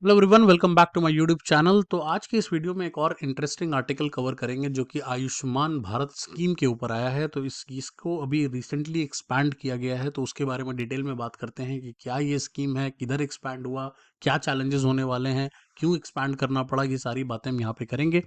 Hello everyone, welcome back to my YouTube channel. तो आज की इस वीडियो में एक और इंटरेस्टिंग आर्टिकल कवर करेंगे जो कि आयुष्मान भारत स्कीम के ऊपर आया है। तो इसको अभी रिसेंटली एक्सपैंड किया गया है, तो उसके बारे में डिटेल में बात करते हैं कि क्या ये स्कीम है, किधर एक्सपैंड हुआ, क्या चैलेंजेस होने वाले हैं, क्यों एक्सपैंड करना पड़ा। ये सारी बातें हम यहाँ पे करेंगे।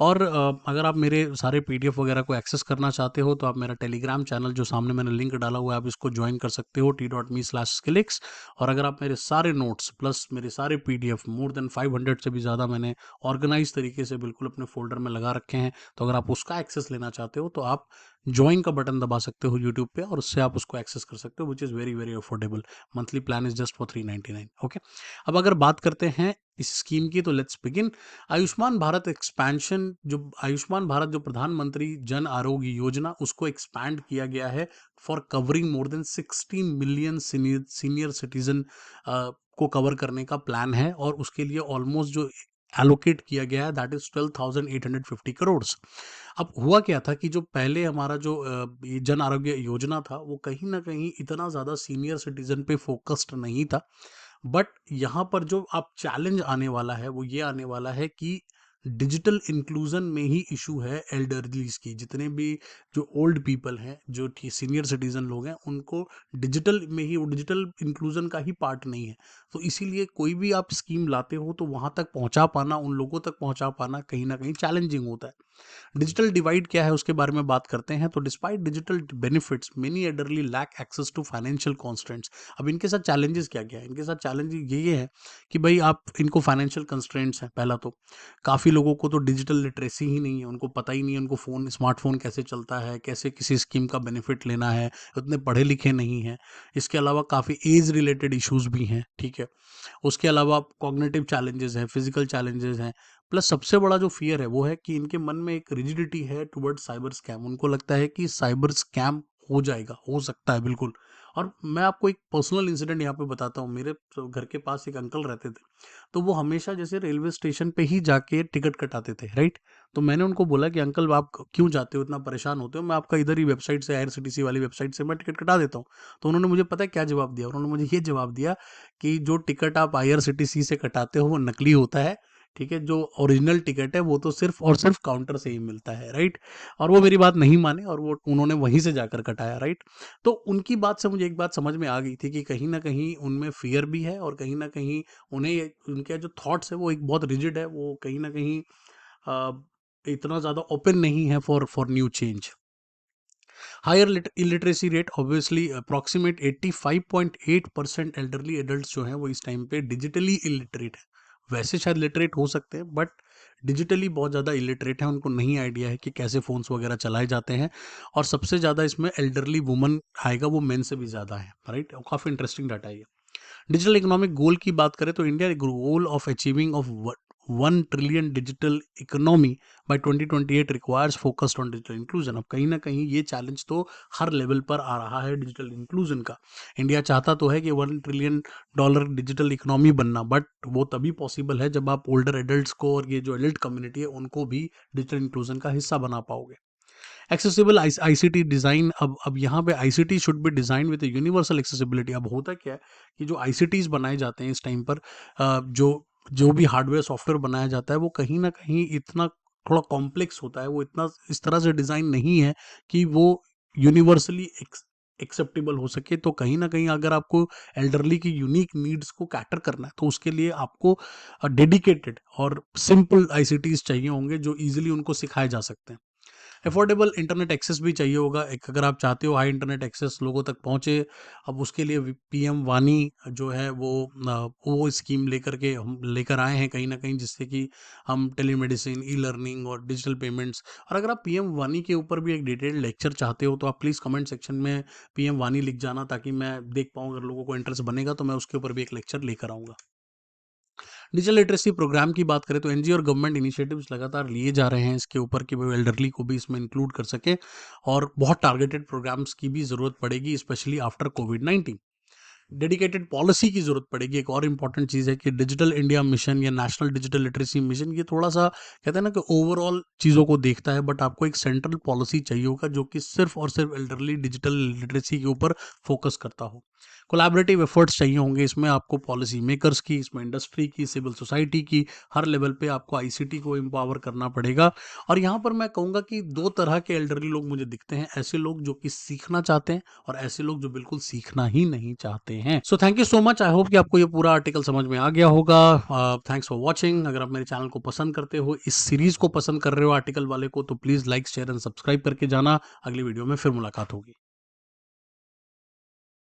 और अगर आप मेरे सारे पीडीएफ वगैरह को एक्सेस करना चाहते हो तो आप मेरा टेलीग्राम चैनल जो सामने मैंने लिंक डाला हुआ है, आप इसको ज्वाइन कर सकते हो t.me/skillix। और अगर आप मेरे सारे नोट्स प्लस मेरे सारे पीडीएफ मोर देन 500 से भी ज़्यादा मैंने ऑर्गेनाइज तरीके से बिल्कुल अपने फोल्डर में लगा रखे हैं, तो अगर आप उसका एक्सेस लेना चाहते हो तो आप ज्वाइन का बटन दबा सकते हो यूट्यूब पे और उससे आप उसको एक्सेस कर सकते हो, which is very very affordable. Monthly plan is just for 399। Okay, अब अगर बात करते हैं इस स्कीम की तो let's begin. Ayushman Bharat expansion, जो आयुष्मान भारत जो प्रधानमंत्री जन आरोग्य योजना, उसको एक्सपैंड किया गया है for covering more than 60 million senior citizen को कवर करने का प्लान है। और उसके लिए ऑलमोस्ट जो एलोकेट किया गया है दैट इज 12,850 करोड़। अब हुआ क्या था कि जो पहले हमारा जो ये जन आरोग्य योजना था वो कहीं ना कहीं इतना ज़्यादा सीनियर सिटीजन पे फोकस्ड नहीं था। बट यहाँ पर जो अब चैलेंज आने वाला है वो ये आने वाला है कि डिजिटल इंक्लूजन में ही इशू है। एल्डरलीज की जितने भी जो ओल्ड पीपल हैं, जो सीनियर सिटीजन लोग हैं, उनको डिजिटल में ही, वो डिजिटल इंक्लूजन का ही पार्ट नहीं है। तो इसीलिए कोई भी आप स्कीम लाते हो तो वहाँ तक पहुँचा पाना, उन लोगों तक पहुँचा पाना कहीं ना कहीं चैलेंजिंग होता है। डिजिटल डिवाइड क्या है उसके बारे में बात करते हैं। तो despite digital benefits many elderly lack access to financial constants. अब इनके साथ चैलेंजेस क्या क्या है? इनके साथ चैलेंज ये है कि भाई आप इनको फाइनेंशियल कंस्ट्रेंट्स हैं। पहला तो काफ़ी लोगों को तो डिजिटल लिटरेसी ही नहीं है, उनको पता ही नहीं है उनको फ़ोन स्मार्टफोन कैसे चलता है, कैसे किसी स्कीम का बेनिफिट लेना है, उतने पढ़े लिखे नहीं हैं। इसके अलावा काफ़ी एज रिलेटेड इश्यूज भी हैं, ठीक है। उसके अलावा कॉग्निटिव चैलेंजेस हैं, फिजिकल चैलेंजेस हैं। प्लस सबसे बड़ा जो फियर है वो है कि इनके मन में एक रिजिडिटी है टुवर्ड साइबर स्कैम। उनको लगता है कि साइबर स्कैम हो जाएगा, हो सकता है बिल्कुल। और मैं आपको एक पर्सनल इंसिडेंट यहाँ पे बताता हूँ। मेरे तो घर के पास एक अंकल रहते थे, तो वो हमेशा जैसे रेलवे स्टेशन पे ही जाके टिकट कटाते थे, राइट। तो मैंने उनको बोला कि अंकल आप क्यों जाते हो, इतना परेशान होते हो, मैं आपका इधर ही वेबसाइट से, IRCTC वाली वेबसाइट से मैं टिकट कटा देता हूँ। तो उन्होंने मुझे पता है क्या जवाब दिया? उन्होंने मुझे ये जवाब दिया कि जो टिकट आप IRCTC से कटाते हो वो नकली होता है, ठीक है। जो ओरिजिनल टिकट है वो तो सिर्फ और सिर्फ काउंटर से ही मिलता है, राइट। और वो मेरी बात नहीं माने और वो उन्होंने वहीं से जाकर कटाया, राइट। तो उनकी बात से मुझे एक बात समझ में आ गई थी कि कहीं ना कहीं उनमें फियर भी है और कहीं ना कहीं उनके जो थॉट्स है वो एक बहुत रिजिड है। वो कहीं ना कहीं अ, इतना ज़्यादा ओपन नहीं है for new change. Higher illiteracy rate, obviously approximate 85.8% elderly adults जो हैं वो इस टाइम पे डिजिटली इलिटरेट है। वैसे शायद लिटरेट हो सकते हैं बट डिजिटली बहुत ज़्यादा इलिटरेट है, उनको नहीं आइडिया है कि कैसे फ़ोन्स वगैरह चलाए जाते हैं। और सबसे ज़्यादा इसमें एल्डरली वुमन आएगा, वो मेन से भी ज़्यादा है, राइट। काफ़ी इंटरेस्टिंग डाटा है ये। डिजिटल इकोनॉमिक गोल की बात करें तो India goal of achieving of 1 trillion digital economy bye 2028 requires focused on digital inclusion. अब कहीं ना कहीं ये चैलेंज तो हर लेवल पर आ रहा है डिजिटल इंक्लूजन का। इंडिया चाहता तो है कि $1 ट्रिलियन डिजिटल इकोनॉमी बनना, बट वो तभी पॉसिबल है जब आप ओल्डर एडल्ट्स को और ये जो एडल्ट कम्युनिटी है उनको भी डिजिटल इंक्लूजन का हिस्सा बना पाओगे। एक्सेसिबल आईसीटी डिज़ाइन, अब यहाँ पे ICT should be design with universal accessibility. अब होता क्या है कि जो आईसीटीज बनाए जाते हैं इस टाइम पर, जो जो भी हार्डवेयर सॉफ्टवेयर बनाया जाता है वो कहीं ना कहीं इतना थोड़ा कॉम्प्लेक्स होता है, वो इतना इस तरह से डिज़ाइन नहीं है कि वो यूनिवर्सली एक्सेप्टेबल हो सके। तो कहीं ना कहीं अगर आपको एल्डरली की यूनिक नीड्स को कैटर करना है तो उसके लिए आपको डेडिकेटेड और सिंपल आईसीटीज चाहिए होंगे जो इजीली उनको सिखाए जा सकते हैं। अफोर्डेबल इंटरनेट एक्सेस भी चाहिए होगा। एक अगर आप चाहते हो हाई इंटरनेट एक्सेस लोगों तक पहुंचे, अब उसके लिए पीएम वानी जो है वो स्कीम लेकर के हम लेकर आए हैं कहीं ना कहीं, जिससे कि हम टेलीमेडिसिन, ई लर्निंग और डिजिटल पेमेंट्स। और अगर आप पीएम वानी के ऊपर भी एक डिटेल्ड लेक्चर चाहते हो तो आप प्लीज़ कमेंट सेक्शन में पीएम वानी लिख जाना, ताकि मैं देख पाऊँ। अगर लोगों को इंटरेस्ट बनेगा तो मैं उसके ऊपर भी एक लेक्चर लेकर आऊँगा। डिजिटल लिटरेसी प्रोग्राम की बात करें तो एनजीओ और गवर्नमेंट इनिशिएटिव्स लगातार लिए जा रहे हैं इसके ऊपर कि वो एल्डरली को भी इसमें इंक्लूड कर सके। और बहुत टारगेटेड प्रोग्राम्स की भी ज़रूरत पड़ेगी, स्पेशली आफ्टर कोविड-19। डेडिकेटेड पॉलिसी की ज़रूरत पड़ेगी। एक और इम्पॉर्टेंट चीज़ है कि डिजिटल इंडिया मिशन या नेशनल डिजिटल लिटरेसी मिशन, ये थोड़ा सा कहते हैं ना कि ओवरऑल चीज़ों को देखता है, बट आपको एक सेंट्रल पॉलिसी चाहिए होगा जो कि सिर्फ और सिर्फ एल्डरली डिजिटल लिटरेसी के ऊपर फोकस करता हो। कोलैबोरेटिव एफर्ट्स चाहिए होंगे इसमें आपको, पॉलिसी मेकर्स की, इसमें इंडस्ट्री की, सिविल सोसाइटी की, हर लेवल पे आपको आईसीटी को एम्पावर करना पड़ेगा। और यहाँ पर मैं कहूँगा कि दो तरह के एल्डरली लोग मुझे दिखते हैं, ऐसे लोग जो कि सीखना चाहते हैं और ऐसे लोग जो बिल्कुल सीखना ही नहीं चाहते हैं। So thank you so much, I hope कि आपको ये पूरा आर्टिकल समझ में आ गया होगा। Thanks for watching. अगर आप मेरे चैनल को पसंद करते हो, इस सीरीज को पसंद कर रहे हो आर्टिकल वाले को, तो please like share and subscribe करके जाना। अगली वीडियो में फिर मुलाकात होगी।